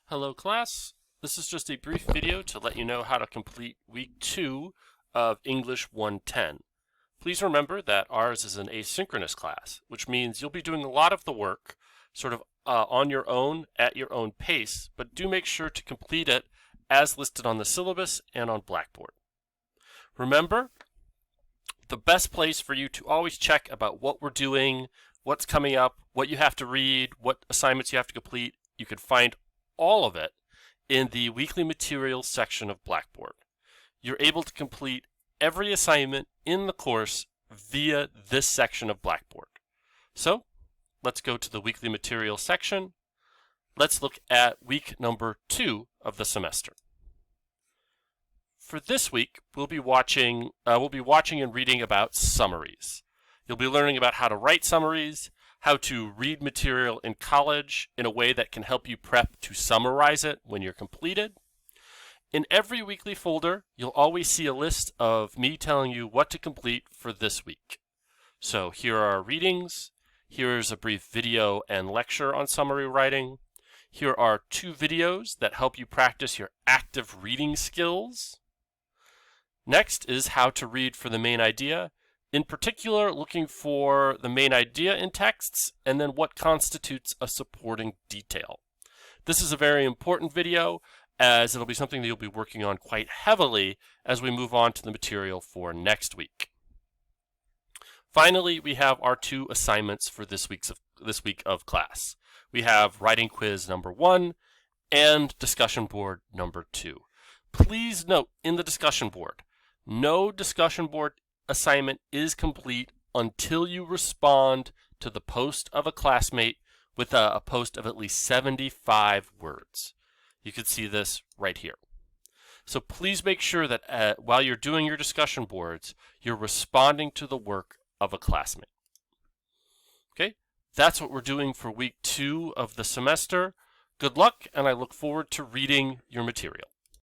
Hello class, this is just a brief video to let you know how to complete week 2 of English 110. Please remember that ours is an asynchronous class, which means you'll be doing a lot of the work sort of on your own at your own pace, but do make sure to complete it as listed on the syllabus and on Blackboard. Remember, the best place for you to always check about what we're doing, what's coming up, what you have to read, what assignments you have to complete, you can find all of it in the weekly materials section of Blackboard. You're able to complete every assignment in the course via this section of Blackboard. So let's go to the weekly materials section. Let's look at week number 2 of the semester. For this week, we'll be watching and reading about summaries. You'll be learning about how to write summaries, how to read material in college in a way that can help you prep to summarize it when you're completed. In every weekly folder, you'll always see a list of me telling you what to complete for this week. So here are our readings. Here's a brief video and lecture on summary writing. Here are 2 videos that help you practice your active reading skills. Next is how to read for the main idea. In particular, looking for the main idea in texts, and then what constitutes a supporting detail. This is a very important video, as it'll be something that you'll be working on quite heavily as we move on to the material for next week. Finally, we have our 2 assignments for this week of class. We have writing quiz number 1 and discussion board number 2. Please note in the discussion board, no discussion board assignment is complete until you respond to the post of a classmate with a post of at least 75 words. You can see this right here. So please make sure that while you're doing your discussion boards, you're responding to the work of a classmate. Okay, that's what we're doing for week 2 of the semester. Good luck, and I look forward to reading your material.